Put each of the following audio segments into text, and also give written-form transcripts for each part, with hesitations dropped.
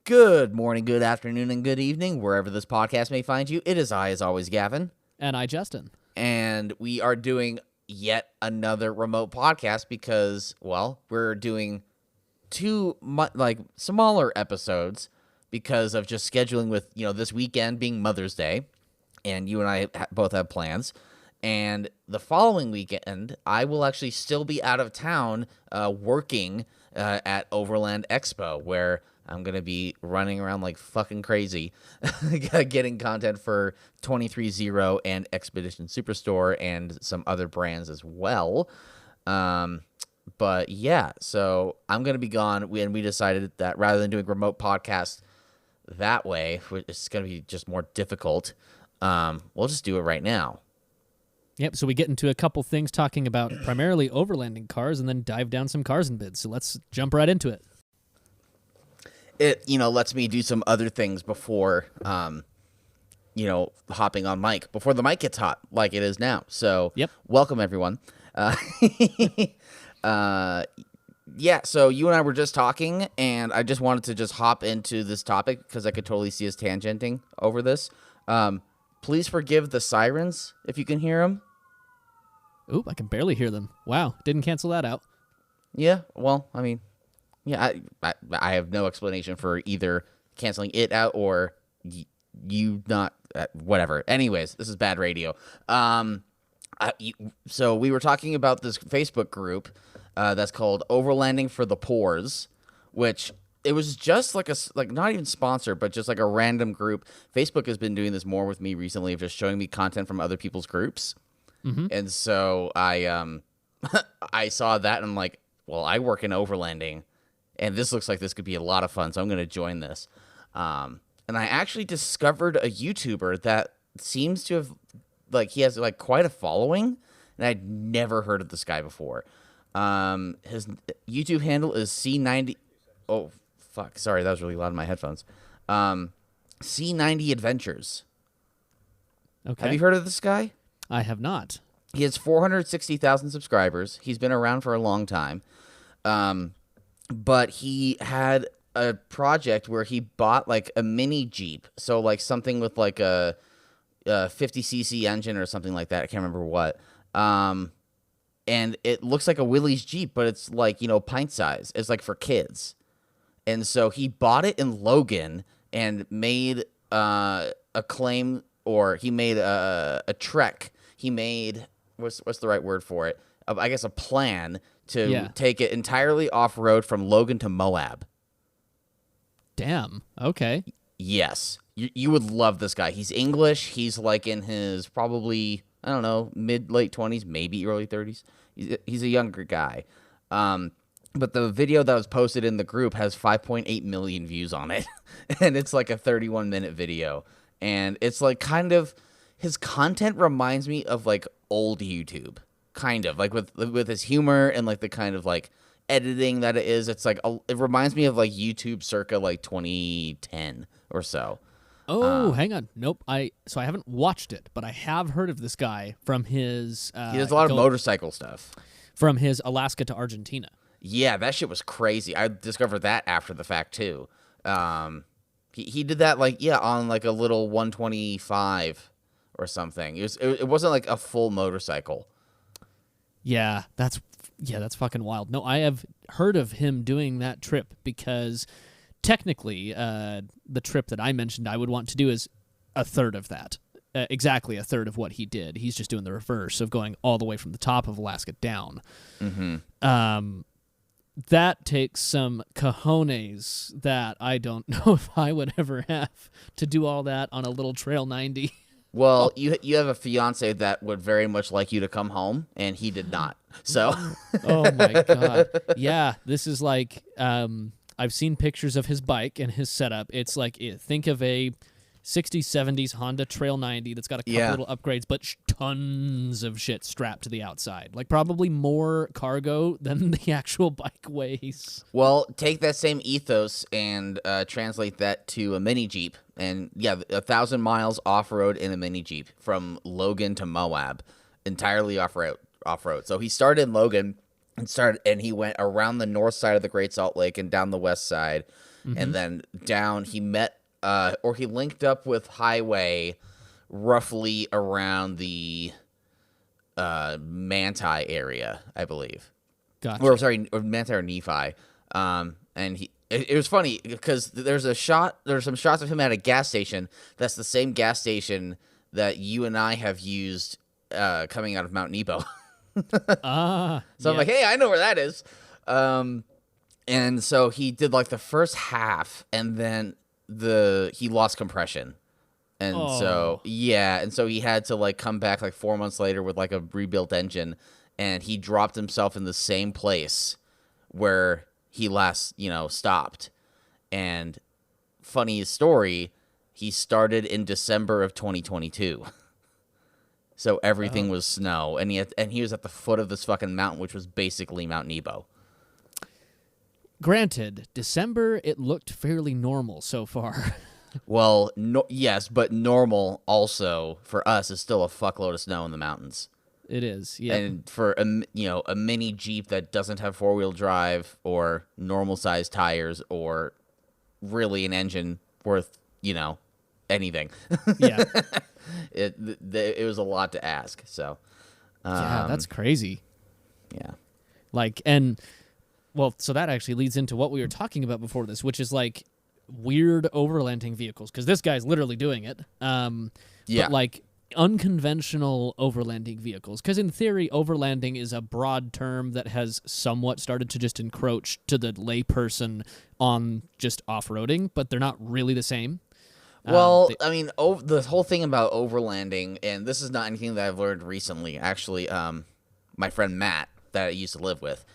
Good morning, good afternoon, and good evening, wherever this podcast may find you. It is I, as always, Gavin. And I, Justin. And we are doing yet another remote podcast because, well, we're doing two, smaller episodes because of just scheduling with, this weekend being Mother's Day. And you and I both have plans. And the following weekend, I will actually still be out of town working at Overland Expo, where I'm going to be running around like fucking crazy, getting content for 23-0 and Expedition Superstore and some other brands as well. But yeah, so I'm going to be gone. We decided that rather than doing remote podcasts that way, it's going to be just more difficult. We'll just do it right now. Yep, so we get into a couple things talking about primarily overlanding cars and then dive down some cars and bids. So let's jump right into it. It, lets me do some other things before, hopping on mic, before the mic gets hot like it is now. So, Yep. Welcome, everyone. Yeah, so you and I were just talking, and I just wanted to just hop into this topic because I could totally see us tangenting over this. Please forgive the sirens if you can hear them. Oop, I can barely hear them. Wow, didn't cancel that out. Yeah, well, I mean, yeah, I have no explanation for either canceling it out or you not, whatever. Anyways, this is bad radio. So we were talking about this Facebook group that's called Overlanding for the Poors, which it was just like not even sponsored, but just like a random group. Facebook has been doing this more with me recently of just showing me content from other people's groups. Mm-hmm. And so I saw that and I'm like, well, I work in overlanding and this looks like this could be a lot of fun. So I'm going to join this. And I actually discovered a YouTuber that seems to have he has quite a following and I'd never heard of this guy before. His YouTube handle is C90. Oh, fuck. Sorry, that was really loud in my headphones. C90 Adventures. Okay. Have you heard of this guy? I have not. He has 460,000 subscribers. He's been around for a long time. But he had a project where he bought a mini Jeep. So something with a 50cc engine or something like that. I can't remember what. And it looks like a Willys Jeep, but it's pint size. It's for kids. And so he bought it in Logan and made a claim, or he made a trek. He made, what's the right word for it? I guess a plan to take it entirely off-road from Logan to Moab. Damn. Okay. Yes. You would love this guy. He's English. He's in his probably, I don't know, mid-late 20s, maybe early 30s. He's a younger guy. But the video that was posted in the group has 5.8 million views on it. And it's a 31-minute video. And it's kind of, his content reminds me of old YouTube. Kind of. With his humor and the kind of editing that it is. It's it reminds me of YouTube circa 2010 or so. Oh, hang on. Nope. So I haven't watched it, but I have heard of this guy from his... he does a lot of motorcycle stuff. From his Alaska to Argentina. Yeah, that shit was crazy. I discovered that after the fact, too. He did that, on, a little 125 or something. It wasn't, a full motorcycle. Yeah, that's fucking wild. No, I have heard of him doing that trip because technically the trip that I mentioned I would want to do is a third of that. Exactly a third of what he did. He's just doing the reverse of going all the way from the top of Alaska down. Mm-hmm. That takes some cojones that I don't know if I would ever have to do all that on a little Trail 90. Well, you have a fiance that would very much like you to come home, and he did not. So, oh my god, yeah, this is I've seen pictures of his bike and his setup. It's think of a 60s, 70s Honda Trail 90 that's got a couple little upgrades, but tons of shit strapped to the outside. Probably more cargo than the actual bike weighs. Well, take that same ethos and translate that to a mini Jeep. And 1,000 miles off-road in a mini Jeep from Logan to Moab, entirely off-road. So he started in Logan and he went around the north side of the Great Salt Lake and down the west side. and then down he met or he linked up with Highway roughly around the Manti area, I believe. Gotcha. Or sorry, or Manti or Nephi. And it was funny because there's some shots of him at a gas station. That's the same gas station that you and I have used coming out of Mount Nebo. So I'm like, hey, I know where that is. And so he did like the first half, and then he lost compression. And so he had to like come back like 4 months later with like a rebuilt engine, and he dropped himself in the same place where he last, stopped. And funny story, he started in December of 2022. So everything was snow, and he was at the foot of this fucking mountain, which was basically Mount Nebo. Granted, December, it looked fairly normal so far. Well, yes, but normal also for us is still a fuckload of snow in the mountains. It is, yeah. And for a mini Jeep that doesn't have 4-wheel drive or normal sized tires or really an engine worth, anything. Yeah. It was a lot to ask. So, yeah, that's crazy. Yeah. So that actually leads into what we were talking about before this, which is like weird overlanding vehicles, because this guy's literally doing it. But like unconventional overlanding vehicles, because in theory, overlanding is a broad term that has somewhat started to just encroach to the layperson on just off-roading, but they're not really the same. Well, the whole thing about overlanding, and this is not anything that I've learned recently. Actually, my friend Matt that I used to live with,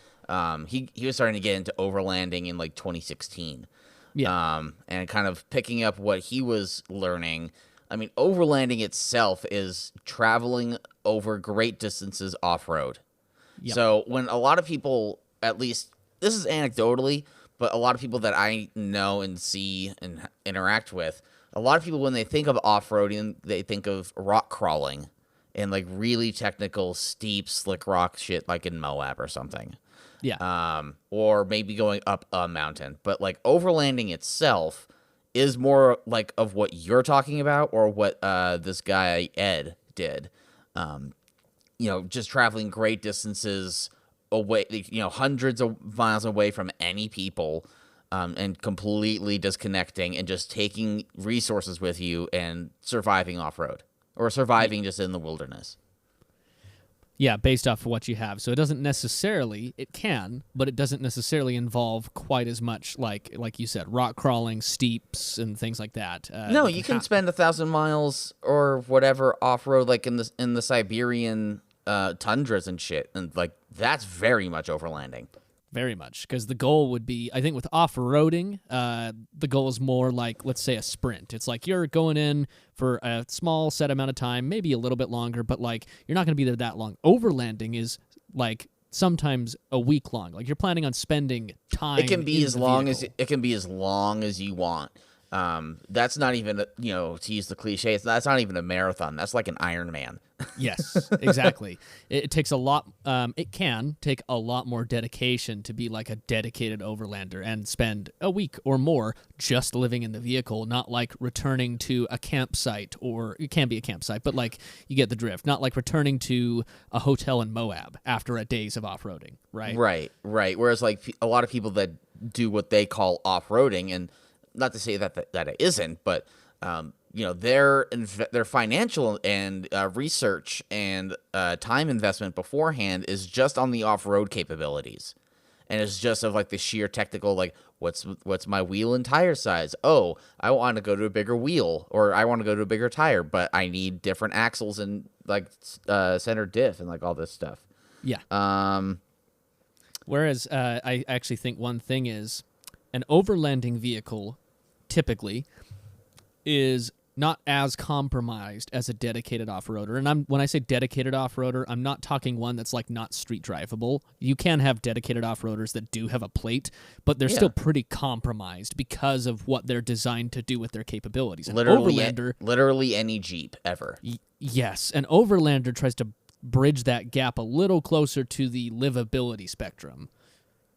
he was starting to get into overlanding in like 2016. Yeah. And kind of picking up what he was learning. I mean, overlanding itself is traveling over great distances off-road. Yep. So when a lot of people, at least this is anecdotally, but a lot of people that I know and see and interact with, a lot of people, when they think of off-roading, they think of rock crawling and like really technical, steep, slick rock shit like in Moab or something. Yeah. Or maybe going up a mountain. But like overlanding itself is more like of what you're talking about, or what this guy Ed did. Just traveling great distances away, hundreds of miles away from any people, and completely disconnecting and just taking resources with you and surviving off-road or surviving just in the wilderness. Yeah, based off of what you have. So it doesn't necessarily, it can, but it doesn't necessarily involve quite as much, like you said, rock crawling, steeps, and things like that. No, you can spend 1,000 miles or whatever off-road, like in the Siberian tundras and shit, and like that's very much overlanding. Very much, because the goal would be, I think with off-roading, the goal is more like, let's say, a sprint. It's like you're going in for a small set amount of time, maybe a little bit longer, but like you're not going to be there that long. Overlanding is like sometimes a week long. Like you're planning on spending time. It can be as long as you want. That's not even to use the cliche. That's not even a marathon. That's like an Ironman. Yes, exactly. It takes a lot. It can take a lot more dedication to be like a dedicated overlander and spend a week or more just living in the vehicle, not like returning to a campsite, or it can be a campsite, but like you get the drift. Not like returning to a hotel in Moab after a days of off-roading, right? Right. Whereas like a lot of people that do what they call off-roading, and not to say that it isn't, but their financial and research and time investment beforehand is just on the off-road capabilities, and it's just of like the sheer technical, like what's my wheel and tire size? Oh, I want to go to a bigger wheel, or I want to go to a bigger tire, but I need different axles and like center diff and like all this stuff. Yeah. Whereas I actually think one thing is an overlanding vehicle typically is not as compromised as a dedicated off-roader. And when I say dedicated off-roader, I'm not talking one that's like not street drivable. You can have dedicated off-roaders that do have a plate, but they're still pretty compromised because of what they're designed to do with their capabilities. An literally any Jeep ever. Yes, an Overlander tries to bridge that gap a little closer to the livability spectrum.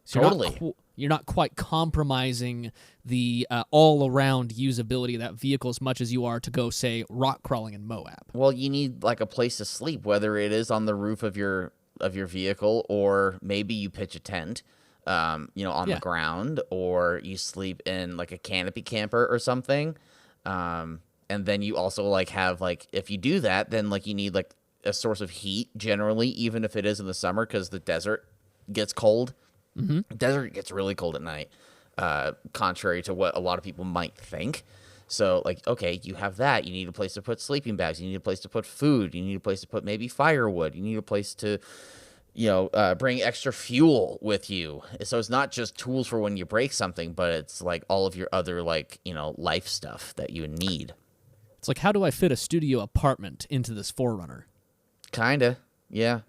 So totally. You're not quite compromising the all-around usability of that vehicle as much as you are to go, say, rock crawling in Moab. Well, you need like a place to sleep, whether it is on the roof of your vehicle, or maybe you pitch a tent, on the ground, or you sleep in like a canopy camper or something. And then you also like have like, if you do that, then like you need like a source of heat generally, even if it is in the summer, because the desert gets cold. Mm-hmm. Desert gets really cold at night, contrary to what a lot of people might think. So, like, okay, you have that. You need a place to put sleeping bags. You need a place to put food. You need a place to put maybe firewood. You need a place to, bring extra fuel with you. So it's not just tools for when you break something, but it's like all of your other, like, life stuff that you need. It's like, how do I fit a studio apartment into this 4Runner? Kinda, yeah.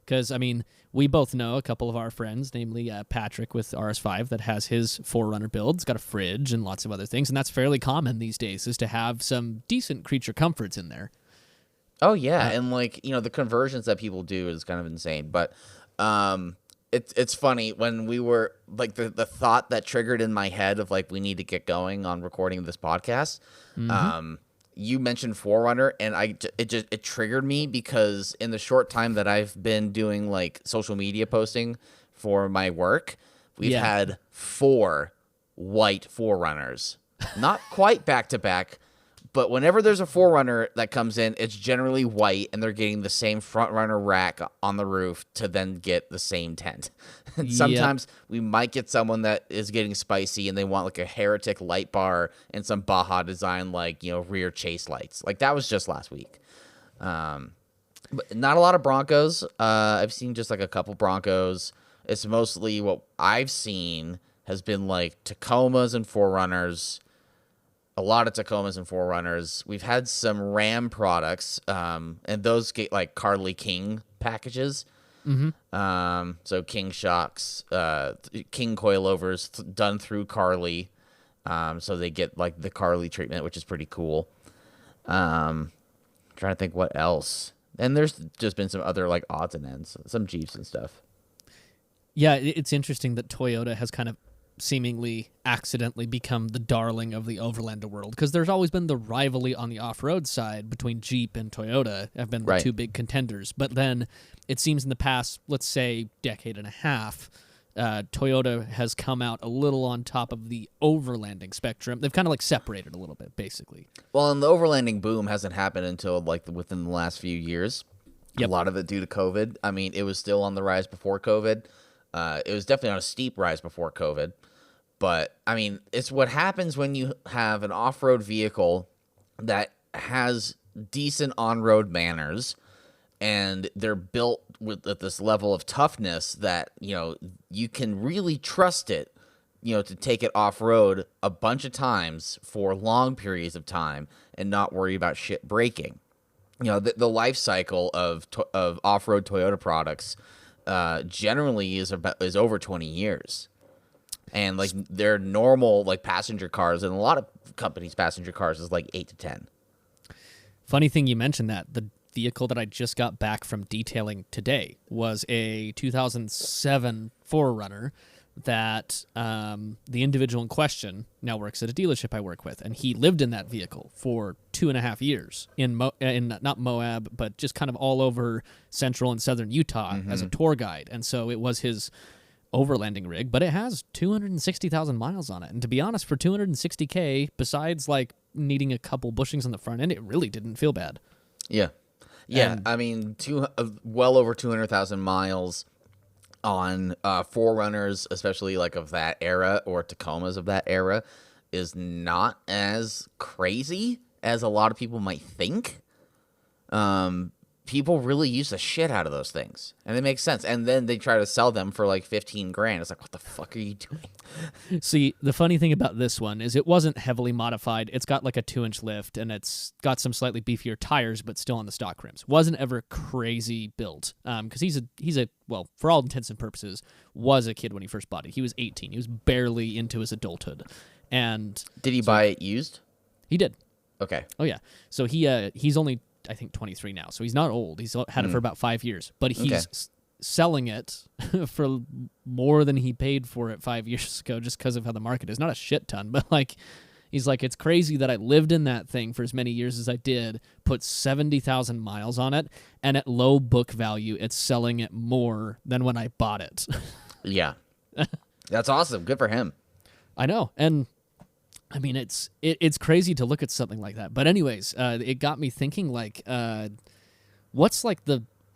Because, I mean, we both know a couple of our friends, namely Patrick with RS5, that has his 4Runner build. It's got a fridge and lots of other things, and that's fairly common these days, is to have some decent creature comforts in there. Oh, yeah, and, like, the conversions that people do is kind of insane. But it's funny, when we were, like, the thought that triggered in my head of, like, we need to get going on recording this podcast, you mentioned 4Runner, and it triggered me because in the short time that I've been doing like social media posting for my work, we've had 4 white 4Runners, not quite back to back, but whenever there's a 4Runner that comes in, it's generally white, and they're getting the same front runner rack on the roof to then get the same tent. And sometimes we might get someone that is getting spicy and they want like a Heretic light bar and some Baja design, like, rear chase lights. Like that was just last week. But not a lot of Broncos. I've seen just like a couple Broncos. It's mostly what I've seen has been like Tacomas and 4Runners. A lot of Tacomas and 4Runners. We've had some Ram products, and those get like Carly King packages. Mm-hmm. So King shocks, King coilovers done through Carly. So they get like the Carly treatment, which is pretty cool. Trying to think what else. And there's just been some other like odds and ends, some Jeeps and stuff. Yeah, it's interesting that Toyota has kind of seemingly accidentally become the darling of the Overlander world, because there's always been the rivalry on the off-road side between Jeep and Toyota have been the two big contenders. But then it seems in the past, let's say, decade and a half, Toyota has come out a little on top of the overlanding spectrum. They've kind of like separated a little bit, basically. Well, and the overlanding boom hasn't happened until like within the last few years. Yep. A lot of it due to COVID. I mean, it was still on the rise before COVID. It was definitely on a steep rise before COVID. But, I mean, it's what happens when you have an off-road vehicle that has decent on-road manners, and they're built with at this level of toughness that, you can really trust it, to take it off-road a bunch of times for long periods of time and not worry about shit breaking. The life cycle of off-road Toyota products generally is over 20 years. And like their normal like passenger cars, and a lot of companies' passenger cars is like 8 to 10. Funny thing you mentioned that. The vehicle that I just got back from detailing today was a 2007 4Runner that the individual in question now works at a dealership I work with, and he lived in that vehicle for 2.5 years in not Moab, but just kind of all over central and southern Utah as a tour guide. And so it was his overlanding rig, but it has 260,000 miles on it. And to be honest, for $260K, besides like needing a couple bushings on the front end, it really didn't feel bad. Yeah. I mean, well over 200,000 miles on 4Runners, especially like of that era, or Tacomas of that era, is not as crazy as a lot of people might think. People really use the shit out of those things, and it makes sense. And then they try to sell them for like $15,000. It's like, what the fuck are you doing? See, the funny thing about this one is it wasn't heavily modified. It's got like a 2-inch lift, and it's got some slightly beefier tires, but still on the stock rims. Wasn't ever crazy built, because he's a well, for all intents and purposes, was a kid when he first bought it. He was 18. He was barely into his adulthood. And did he buy it used? He did. Okay. Oh yeah. So he's only, I think, 23 now, so he's not old. He's had it for about 5 years, but he's selling it for more than he paid for it 5 years ago, just because of how the market is. Not a shit ton, but like, he's like, it's crazy that I lived in that thing for as many years as I did, put 70,000 miles on it, and at low book value, it's selling it more than when I bought it. Yeah. That's awesome. Good for him. I know. And I mean, it's crazy to look at something like that. But anyways, it got me thinking, like, what's like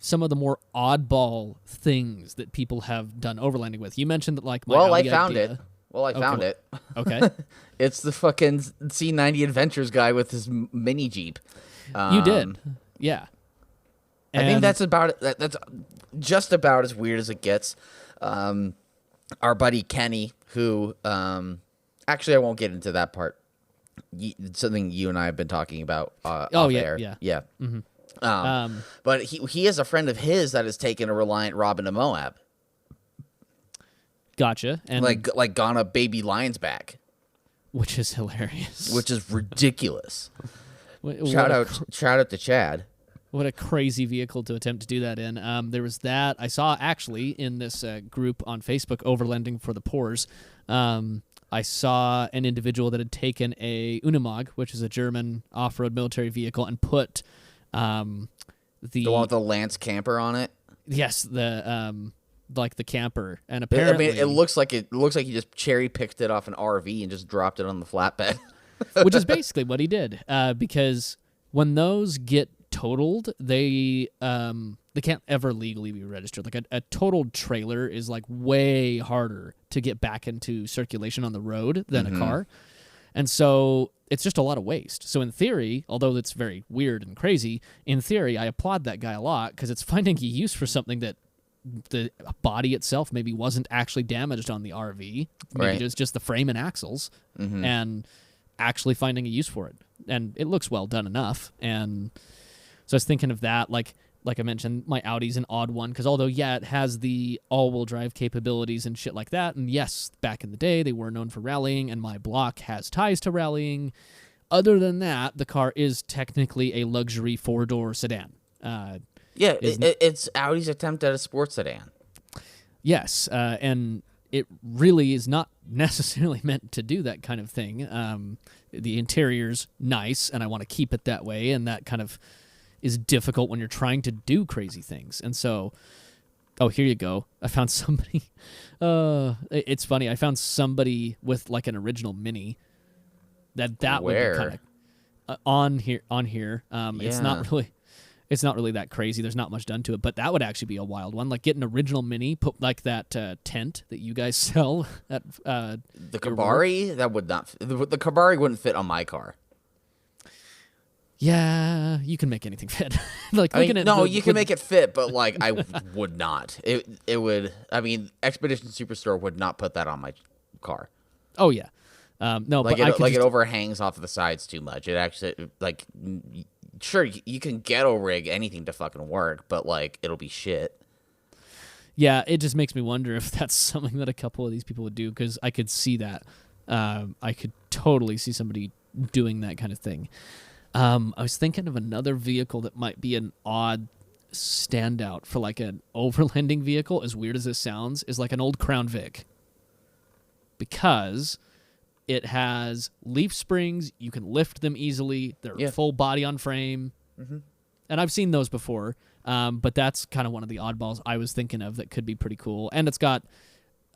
some of the more oddball things that people have done overlanding with? You mentioned that, like, I found it. Okay. It's the fucking C90 Adventures guy with his mini Jeep. You did. Yeah. I think that's about it. That's just about as weird as it gets. Our buddy Kenny, who actually I won't get into that part. Something you and I have been talking about off air. Yeah. Mm-hmm. But he is a friend of his that has taken a Reliant Robin to Moab. Gotcha. And like gone a baby lion's back, which is hilarious. Which is ridiculous. Shout out to Chad. What a crazy vehicle to attempt to do that in. There was that. I saw actually in this group on Facebook, Overlanding for the Poors, I saw an individual that had taken a Unimog, which is a German off-road military vehicle, and put the one with the Lance camper on it. Yes, like the camper, and apparently it looks like he just cherry picked it off an RV and just dropped it on the flatbed, which is basically what he did. Because when those get totaled, they can't ever legally be registered. Like a totaled trailer is like way harder to get back into circulation on the road than a car, and so it's just a lot of waste. So in theory, although it's very weird and crazy, in theory I applaud that guy a lot because it's finding a use for something that the body itself maybe wasn't actually damaged on the RV. Maybe it was just the frame and axles, and actually finding a use for it. And it looks well done enough. And so I was thinking of that, like I mentioned, my Audi's an odd one, because although, yeah, it has the all-wheel drive capabilities and shit like that, and yes, back in the day, they were known for rallying, and my block has ties to rallying. Other than that, the car is technically a luxury four-door sedan. It's Audi's attempt at a sports sedan. Yes, and it really is not necessarily meant to do that kind of thing. The interior's nice, and I want to keep it that way, and that kind of is difficult when you're trying to do crazy things. And so, here you go. I found somebody. It's funny. I found somebody with like an original Mini. That would be kind of on here. It's not really that crazy. There's not much done to it, but that would actually be a wild one. Like get an original Mini, put like that tent that you guys sell at the Kabari. That would not. The Kabari wouldn't fit on my car. Yeah, you can make anything fit. You can make it fit, but like I would not. It would. I mean, Expedition Superstore would not put that on my car. Oh yeah, no, like but it overhangs off the sides too much. It actually sure you can ghetto rig anything to fucking work, but like it'll be shit. Yeah, it just makes me wonder if that's something that a couple of these people would do, because I could see that. I could totally see somebody doing that kind of thing. I was thinking of another vehicle that might be an odd standout for like an overlanding vehicle, as weird as this sounds, is like an old Crown Vic. Because it has leaf springs, you can lift them easily, they're full body on frame. Mm-hmm. And I've seen those before, but that's kind of one of the oddballs I was thinking of that could be pretty cool. And it's got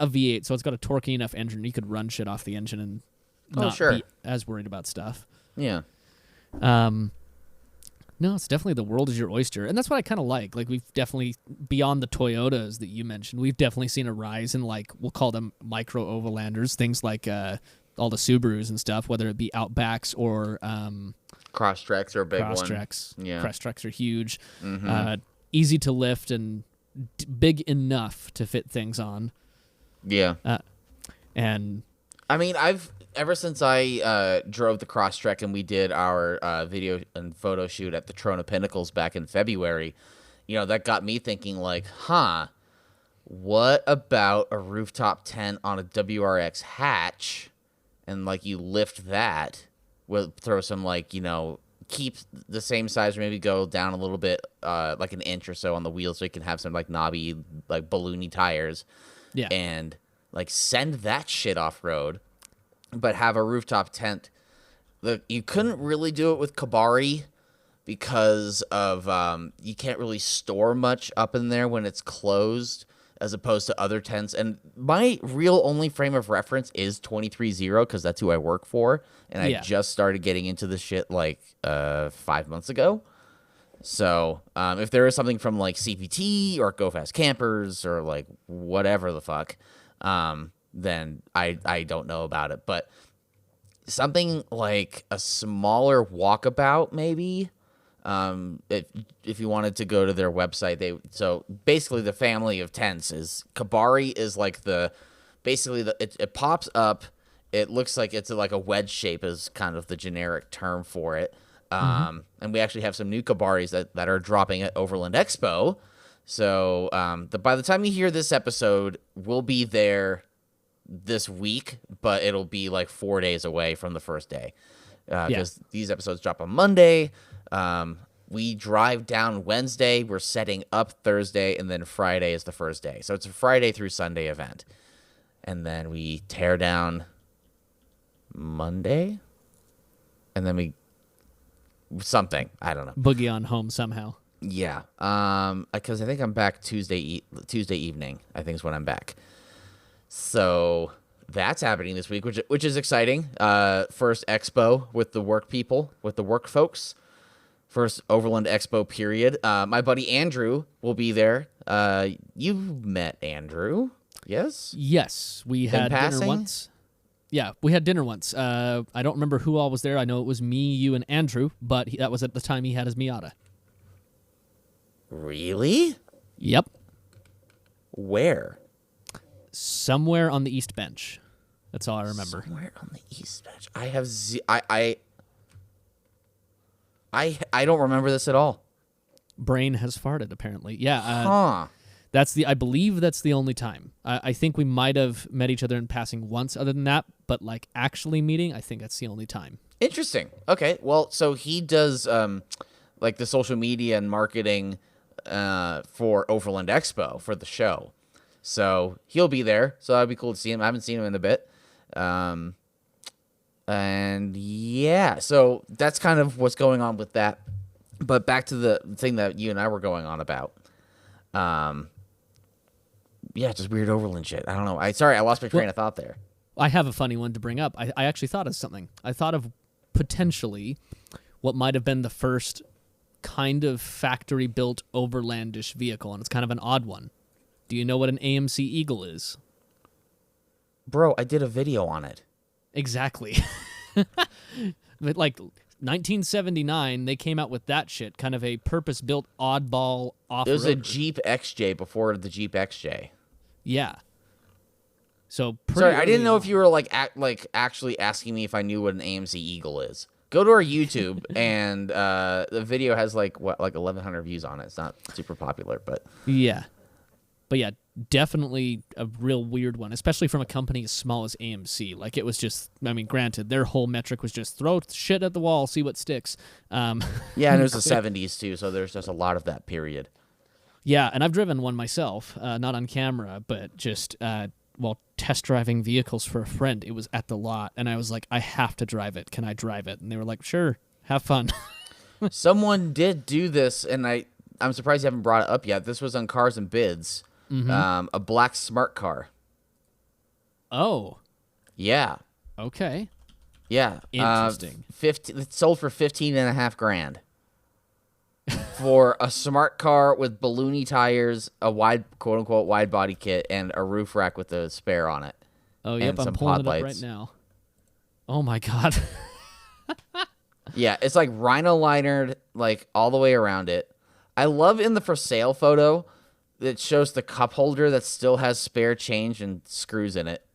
a V8, so it's got a torquey enough engine, you could run shit off the engine and not be as worried about stuff. Yeah. No, it's definitely the world is your oyster, and that's what I kind of like. Like we've definitely, beyond the Toyotas that you mentioned, we've definitely seen a rise in, like, we'll call them micro overlanders, things like all the Subarus and stuff, whether it be Outbacks or Crosstreks are a big one. Crosstreks, yeah, Crosstreks are huge, mm-hmm. Easy to lift and big enough to fit things on. Yeah, and I mean, ever since I drove the Crosstrek and we did our video and photo shoot at the Trona Pinnacles back in February, that got me thinking, like, what about a rooftop tent on a WRX hatch, and like you lift that, throw some like keep the same size, or maybe go down a little bit, like an inch or so on the wheels, so you can have some like knobby, like balloony tires, Yeah. and like send that shit off road, but have a rooftop tent. You couldn't really do it with Kabari because of you can't really store much up in there when it's closed, as opposed to other tents. And my real only frame of reference is 23-0 because that's who I work for, and I just started getting into this shit like 5 months ago. So if there is something from like CPT or Go Fast Campers or like whatever the fuck, then I don't know about it. But something like a smaller walkabout, maybe. If you wanted to go to their website, so basically the family of tents is Kabari is like it pops up. It looks like it's like a wedge shape is kind of the generic term for it. And we actually have some new Kabaris that are dropping at Overland Expo. So by the time you hear this episode, we'll be there this week, but it'll be like 4 days away from the first day, because these episodes drop on Monday. We drive down Wednesday, we're setting up Thursday, and then Friday is the first day. So it's a Friday through Sunday event. And then we tear down Monday, and then something, I don't know. Boogie on home somehow. Yeah. Because I think I'm back Tuesday evening, I think is when I'm back. So that's happening this week, which is exciting. First expo with the work people, with the work folks. First Overland Expo period. My buddy Andrew will be there. You've met Andrew, yes? Yes, we had dinner once. Yeah, we had dinner once. I don't remember who all was there. I know it was me, you, and Andrew, but that was at the time he had his Miata. Really? Yep. Where? Somewhere on the East Bench. That's all I remember. Somewhere on the East Bench. I don't remember this at all. Brain has farted, apparently. Yeah. Huh. I believe that's the only time. I think we might have met each other in passing once other than that, but like actually meeting, I think that's the only time. Interesting. Okay. Well, so he does like the social media and marketing for Overland Expo for the show. So he'll be there. So that'd be cool to see him. I haven't seen him in a bit. And yeah, so that's kind of what's going on with that. But back to the thing that you and I were going on about. Yeah, just weird Overland shit. I don't know. I lost my train of thought there. I have a funny one to bring up. I actually thought of something. I thought of potentially what might have been the first kind of factory-built overlandish vehicle, and it's kind of an odd one. Do you know what an AMC Eagle is? Bro, I did a video on it. Exactly. But like 1979, they came out with that shit, kind of a purpose-built oddball off-road. It was a Jeep XJ before the Jeep XJ. Yeah. So sorry, I didn't know if you were like actually asking me if I knew what an AMC Eagle is. Go to our YouTube, and the video has like 1,100 views on it. It's not super popular, but yeah. But yeah, definitely a real weird one, especially from a company as small as AMC. Like, it was just, I mean, granted, their whole metric was just throw shit at the wall, see what sticks. Yeah, and it was the 70s too, so there's just a lot of that period. Yeah, and I've driven one myself, not on camera, but just while test driving vehicles for a friend. It was at the lot, and I was like, I have to drive it. Can I drive it? And they were like, sure, have fun. Someone did do this, and I'm surprised you haven't brought it up yet. This was on Cars and Bids. Mm-hmm. A black smart car. Oh. Yeah. Okay. Yeah. Interesting. It sold for $15,500 for a smart car with balloony tires, a wide, quote unquote, wide body kit, and a roof rack with a spare on it. Oh, yep. I'm pulling it up right now. Oh my God. Yeah, it's like rhino linered, like all the way around it. I love in the for sale photo. It shows the cup holder that still has spare change and screws in it.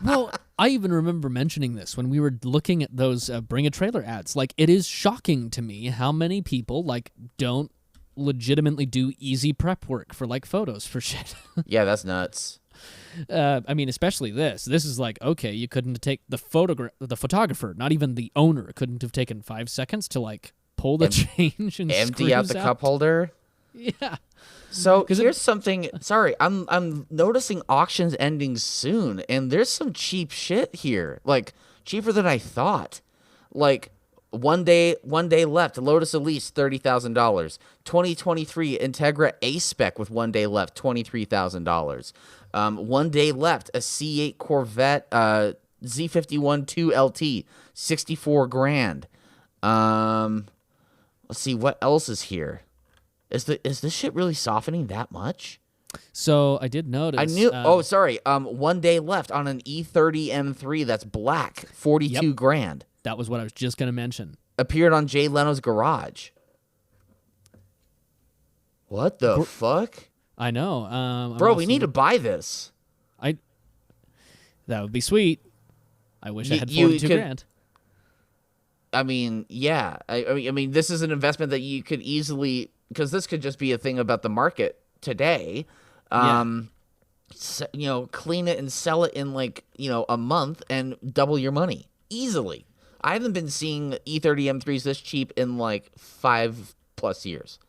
Well, I even remember mentioning this when we were looking at those Bring a Trailer ads. Like, it is shocking to me how many people, like, don't legitimately do easy prep work for, like, photos for shit. Yeah, that's nuts. I mean, especially this. This is like, okay, you couldn't take the photographer, not even the owner, couldn't have taken 5 seconds to like pull the change and Empty out the cup holder. Yeah. So here's something. Sorry, I'm noticing auctions ending soon, and there's some cheap shit here. Like cheaper than I thought. Like one day left. Lotus Elise $30,000. 2023 Integra A Spec with 1 day left, $23,000. 1 day left. A C8 Corvette Z51 2LT, 64 grand. Let's see what else is here. Is this shit really softening that much? So I did notice. I knew. 1 day left on an E30 M3 that's black, 42 grand. That was what I was just gonna mention. Appeared on Jay Leno's Garage. What the fuck? I know, bro. We need to buy this. That would be sweet. I wish I had 42 grand. I mean, yeah. I mean, this is an investment that you could easily, because this could just be a thing about the market today. Clean it and sell it in like, a month and double your money easily. I haven't been seeing E30 M3s this cheap in like 5+ years.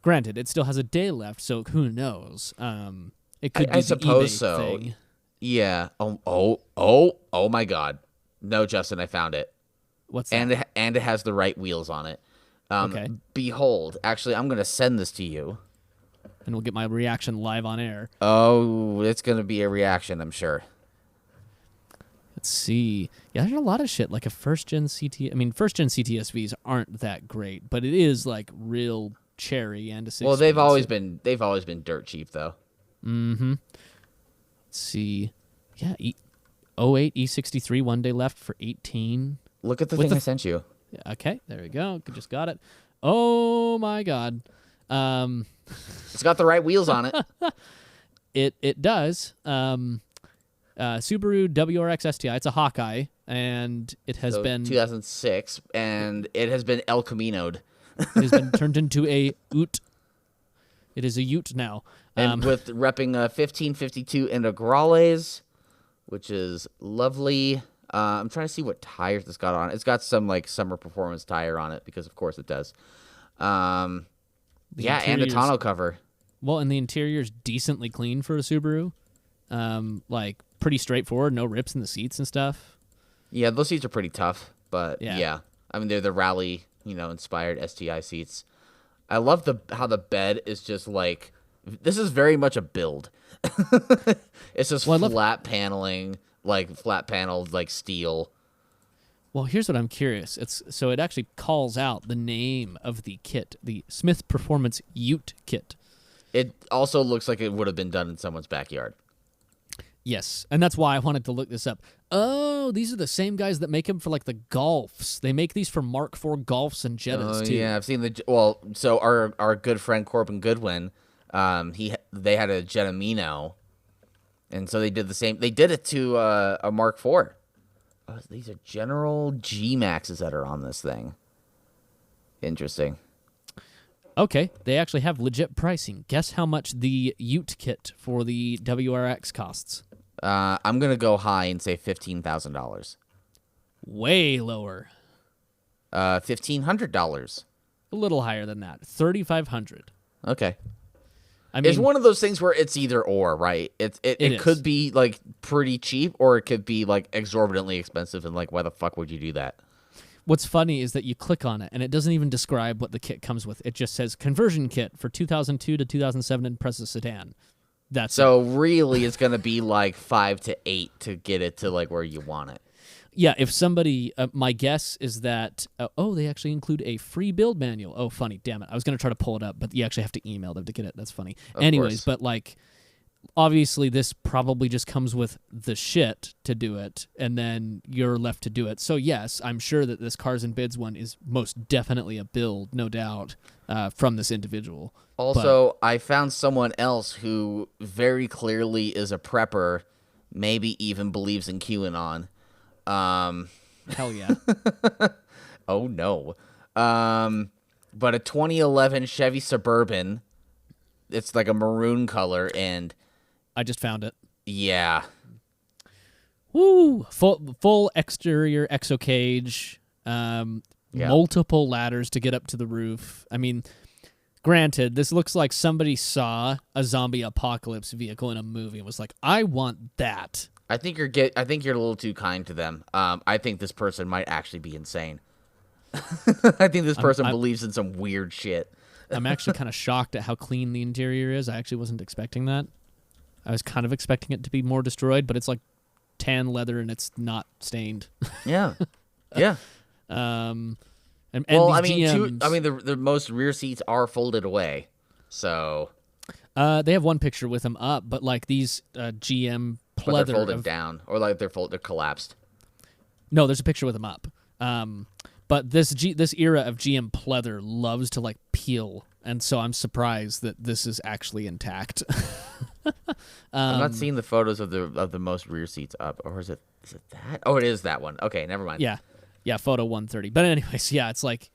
Granted, it still has a day left, so who knows? It could be I suppose eBay so. thing. Yeah. Oh my God. No, Justin, I found it. What's that? And it has the right wheels on it. Okay. Behold, actually, I'm going to send this to you. And we'll get my reaction live on air. Oh, it's going to be a reaction, I'm sure. Let's see. Yeah, there's a lot of shit. Like a first-gen CT. I mean, first-gen CTSVs aren't that great, but it is like real cherry and a 6. Well, they've always been dirt cheap, though. Mm-hmm. Let's see. Yeah, 08 E63, 1 day left for 18. Look at the thing I sent you. Okay, there we go. Just got it. Oh my God. It's got the right wheels on it. It does. Subaru WRX STI. It's a Hawkeye, and it has been 2006, and it has been El Camino'd. It has been turned into a Ute. It is a Ute now. And with repping 1552 Integrales, which is lovely. I'm trying to see what tires it's got on it. It's got some like summer performance tire on it because of course it does. And a tonneau cover. Well, and the interior's decently clean for a Subaru. Like pretty straightforward, no rips in the seats and stuff. Yeah, those seats are pretty tough, but yeah. I mean they're the rally, inspired STI seats. I love how the bed is just like, this is very much a build. It's just flat paneling, like flat paneled, like steel. Well, here's what I'm curious. So it actually calls out the name of the kit, the Smith Performance Ute kit. It also looks like it would have been done in someone's backyard. Yes, and that's why I wanted to look this up. Oh, these are the same guys that make them for like the Golfs. They make these for Mark IV Golfs and Jettas too. Yeah, I've seen so our good friend Corbin Goodwin, they had a Jettamino, and so they did the same. They did it to a Mark IV. Oh, these are General G Maxes that are on this thing. Interesting. Okay, they actually have legit pricing. Guess how much the Ute kit for the WRX costs? I'm gonna go high and say $15,000. Way lower. $1,500. A little higher than that. $3,500. Okay. I mean, it's one of those things where it's either or, right? It could be like pretty cheap, or it could be like exorbitantly expensive, and like, why the fuck would you do that? What's funny is that you click on it, and it doesn't even describe what the kit comes with. It just says conversion kit for 2002 to 2007 Impreza sedan. That's so really, it's gonna be like 5 to 8 to get it to like where you want it. Yeah, if somebody, my guess is that, they actually include a free build manual. Oh, funny, damn it. I was going to try to pull it up, but you actually have to email them to get it. That's funny. Anyways, but like, obviously this probably just comes with the shit to do it, and then you're left to do it. So yes, I'm sure that this Cars and Bids one is most definitely a build, no doubt, from this individual. Also, I found someone else who very clearly is a prepper, maybe even believes in QAnon. Hell yeah. Oh no. But a 2011 Chevy Suburban, it's like a maroon color, and I just found it. Yeah. Woo! Full exterior exo cage. Multiple ladders to get up to the roof. I mean, granted, this looks like somebody saw a zombie apocalypse vehicle in a movie and was like, "I want that." I think you're a little too kind to them. I think this person might actually be insane. I think this person believes in some weird shit. I'm actually kind of shocked at how clean the interior is. I actually wasn't expecting that. I was kind of expecting it to be more destroyed, but it's like tan leather and it's not stained. Yeah. Yeah. And well, these I mean, GMs, the most rear seats are folded away, so they have one picture with them up, but like these GM pleather, but they're folded down, or like they're collapsed. No, there's a picture with them up. But this era of GM pleather loves to like peel, and so I'm surprised that this is actually intact. I'm not seeing the photos of the most rear seats up, or is it that? Oh, it is that one. Okay, never mind. Yeah, photo 130. But anyways, yeah, it's like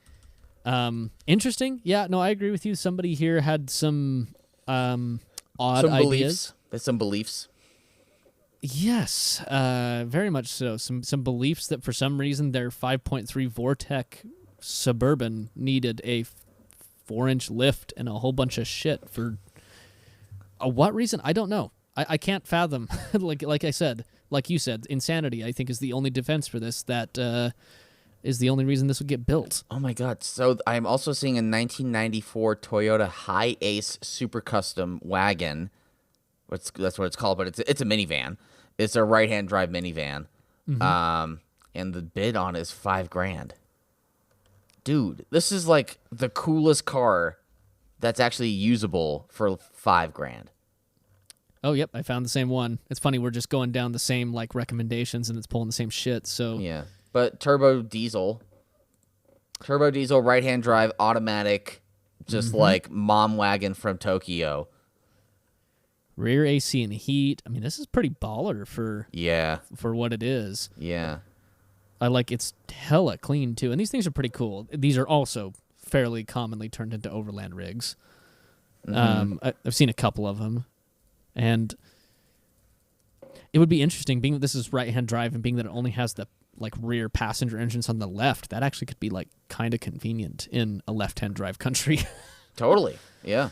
interesting. Yeah, no, I agree with you. Somebody here had some odd ideas. There's some beliefs. Yes, very much so. Some beliefs that for some reason their 5.3 Vortec Suburban needed a 4-inch lift and a whole bunch of shit for what reason? I don't know. I can't fathom. like I said, like you said, insanity, I think, is the only defense for this. That is the only reason this would get built. Oh my god! So I'm also seeing a 1994 Toyota High Ace Super Custom wagon. That's what it's called, but it's a minivan. It's a right-hand drive minivan. Mm-hmm. And the bid on it is $5,000. Dude, this is like the coolest car that's actually usable for $5,000. Oh, yep, I found the same one. It's funny, we're just going down the same like recommendations, and it's pulling the same shit. So yeah, but turbo diesel, right-hand drive, automatic, just like mom wagon from Tokyo. Rear AC and heat. I mean, this is pretty baller for what it is. Yeah, I like it's hella clean too, and these things are pretty cool. These are also fairly commonly turned into overland rigs. Mm-hmm. I've seen a couple of them. And it would be interesting, being that this is right-hand drive and being that it only has the like rear passenger engines on the left. That actually could be like kind of convenient in a left-hand drive country. Totally, yeah.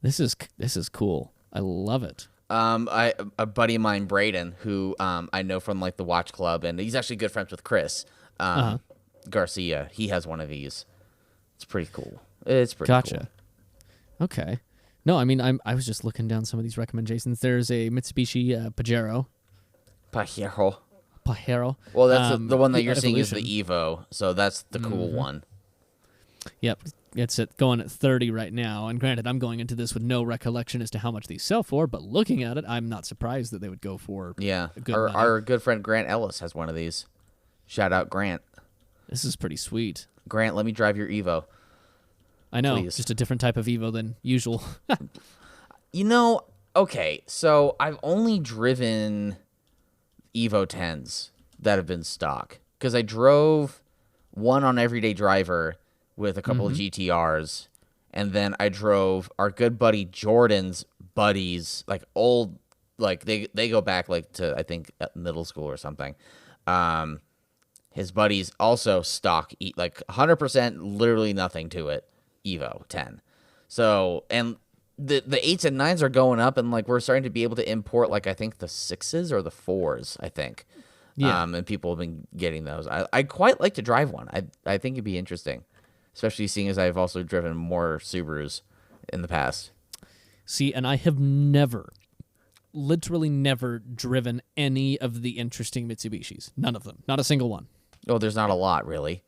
This is cool. I love it. A buddy of mine, Braden, who I know from like the Watch Club, and he's actually good friends with Chris Garcia. He has one of these. It's pretty cool. It's pretty cool. Okay. No, I mean, I was just looking down some of these recommendations. There's a Mitsubishi Pajero. Well, that's the one that you're seeing is the Evo, so that's the cool one. Yep, it's going at 30 right now. And granted, I'm going into this with no recollection as to how much these sell for, but looking at it, I'm not surprised that they would go for a good money. Our good friend Grant Ellis has one of these. Shout out, Grant. This is pretty sweet. Grant, let me drive your Evo. I know, please. Just a different type of Evo than usual. Okay, so I've only driven Evo 10s that have been stock, because I drove one on Everyday Driver with a couple of GTRs, and then I drove our good buddy Jordan's buddies, like old, like they go back like to, I think, middle school or something. His buddies also stock, like 100%, literally nothing to it. Evo 10. So, and the 8s and 9s are going up, and like we're starting to be able to import like I think the 6s or the 4s, I think. Yeah. And people have been getting those. I quite like to drive one. I think it'd be interesting, especially seeing as I've also driven more Subarus in the past. See, and I have literally never driven any of the interesting Mitsubishis. None of them. Not a single one. Oh, there's not a lot, really.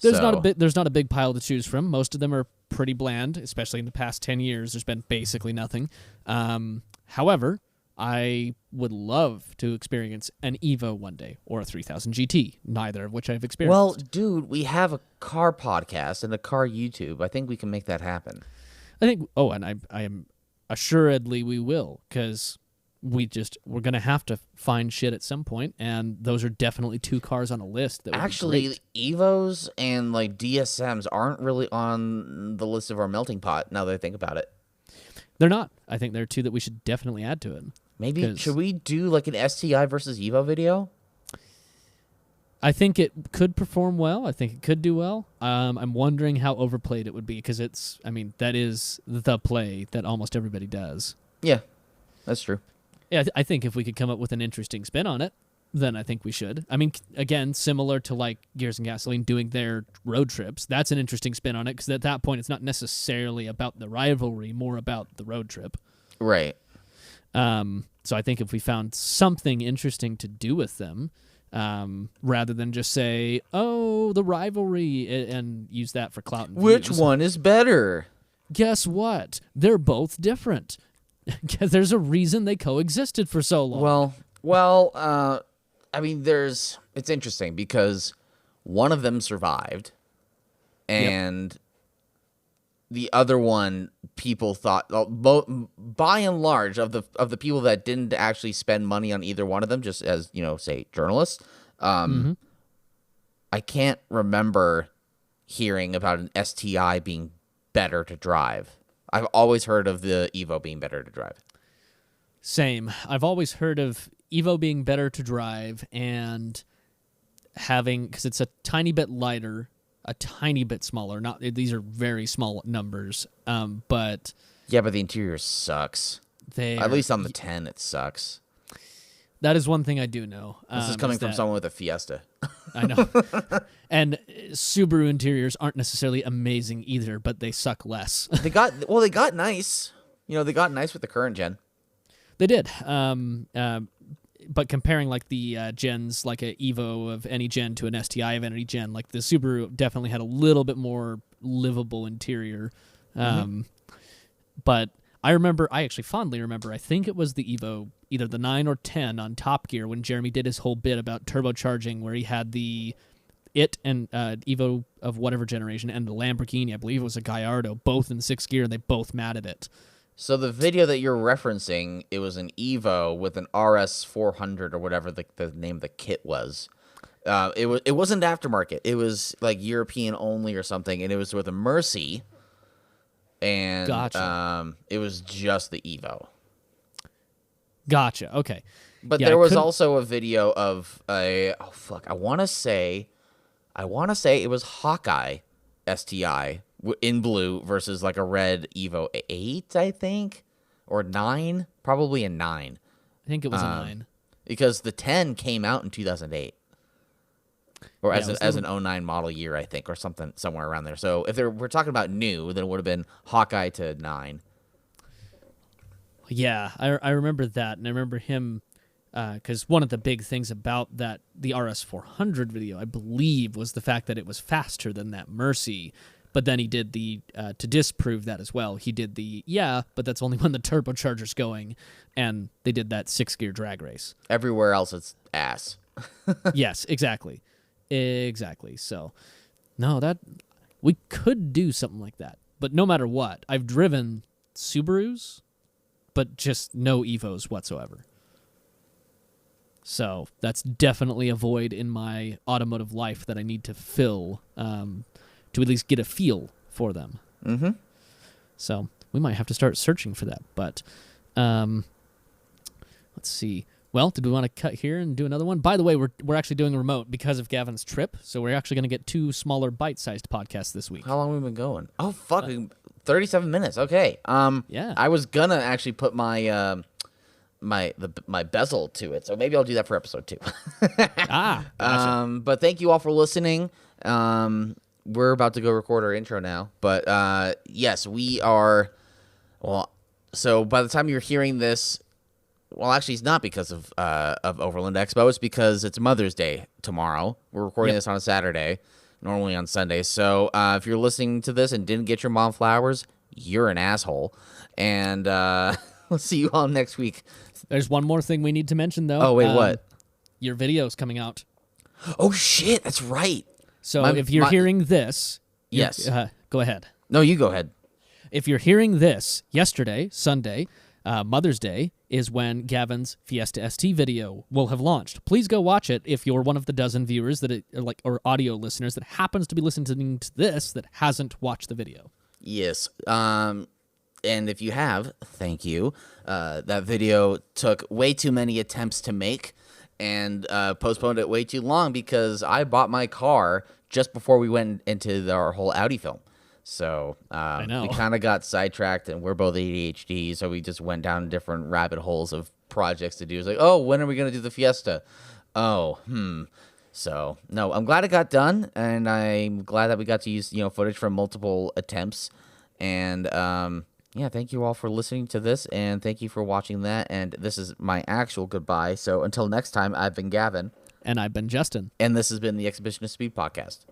There's not a big pile to choose from. Most of them are pretty bland, especially in the past 10 years. There's been basically nothing. However, I would love to experience an Evo one day or a 3000 GT, neither of which I've experienced. Well, dude, we have a car podcast and a car YouTube. I think we can make that happen. I think, and I am assuredly we will, because we're going to have to find shit at some point, and those are definitely two cars on a list that would actually be great. Evos and like DSMs aren't really on the list of our melting pot now that I think about it. They're not. I think they're two that we should definitely add to it. Maybe should we do like an STI versus Evo video? I think it could perform well. I think it could do well. I'm wondering how overplayed it would be because that is the play that almost everybody does. Yeah, that's true. Yeah, I think if we could come up with an interesting spin on it, then I think we should. I mean, again, similar to like Gears and Gasoline doing their road trips, that's an interesting spin on it because at that point it's not necessarily about the rivalry, more about the road trip. Right. So I think if we found something interesting to do with them, rather than just say, "Oh, the rivalry," and use that for clout and Which views. one is better? Guess what? They're both different. There's a reason they coexisted for so long. Well, I mean, it's interesting because one of them survived, and the other one, people thought, by and large, of the people that didn't actually spend money on either one of them, just as say journalists, I can't remember hearing about an STI being better to drive. I've always heard of the Evo being better to drive. Same. I've always heard of Evo being better to drive and having, because it's a tiny bit lighter, a tiny bit smaller. These are very small numbers, but yeah, but the interior sucks. At least on the 10, it sucks. That is one thing I do know. This is coming from someone with a Fiesta. I know. And Subaru interiors aren't necessarily amazing either, but they suck less. They got nice. They got nice with the current gen. They did. But comparing like the gens, like a Evo of any gen to an STI of any gen, like the Subaru definitely had a little bit more livable interior. But I actually fondly remember, I think it was the Evo, either the 9 or 10 on Top Gear when Jeremy did his whole bit about turbocharging where he had and Evo of whatever generation and the Lamborghini, I believe it was a Gallardo, both in 6th gear, and they both matted it. So the video that you're referencing, it was an Evo with an RS 400 or whatever the name of the kit was. It wasn't aftermarket. It was like European only or something, and it was with a Mercy. And Gotcha. It was just the Evo. Gotcha. Okay. But Yeah, there was also a video of I want to say it was Hawkeye STI in blue versus like a red Evo 8, I think, or 9, probably a 9. I think it was a 9. Because the 10 came out in 2008. Or Yeah, as an 09 model year, I think, or something somewhere around there. So if we're talking about new, then it would have been Hawkeye to 9. Yeah, I remember that, and I remember him because one of the big things about the RS 400 video, I believe, was the fact that it was faster than that Mercy. But then he did to disprove that as well. He did but that's only when the turbocharger's going, and they did that 6-gear drag race. Everywhere else, it's ass. Yes, exactly. So, no, we could do something like that. But no matter what, I've driven Subarus, but just no Evos whatsoever. So that's definitely a void in my automotive life that I need to fill to at least get a feel for them. Mm-hmm. So we might have to start searching for that. But let's see. Well, did we want to cut here and do another one? By the way, we're actually doing a remote because of Gavin's trip, so we're actually going to get 2 smaller bite-sized podcasts this week. How long have we been going? Oh, fucking 37 minutes. Okay. Yeah. I was gonna actually put my my bezel to it, so maybe I'll do that for episode 2. Gotcha. But thank you all for listening. We're about to go record our intro now, but yes, we are. Well, so by the time you're hearing this. Well, actually, it's not because of Overland Expo. It's because it's Mother's Day tomorrow. We're recording this on a Saturday, normally on Sunday. So if you're listening to this and didn't get your mom flowers, you're an asshole. And we'll see you all next week. There's one more thing we need to mention, though. Oh, wait, what? Your video's coming out. Oh, shit, that's right. So if you're hearing this... Yes. Go ahead. No, you go ahead. If you're hearing this yesterday, Sunday... Mother's Day is when Gavin's Fiesta ST video will have launched. Please go watch it if you're one of the dozen viewers or audio listeners that happens to be listening to this that hasn't watched the video. Yes. and if you have, thank you. That video took way too many attempts to make, and postponed it way too long because I bought my car just before we went into our whole Audi film. So I know. we kind of got sidetracked, and we're both ADHD, so we just went down different rabbit holes of projects to do. It's like, oh, when are we going to do the Fiesta? Oh, So, no, I'm glad it got done, and I'm glad that we got to use, footage from multiple attempts. And, yeah, thank you all for listening to this, and thank you for watching that. And this is my actual goodbye. So until next time, I've been Gavin. And I've been Justin. And this has been the Exhibition of Speed podcast.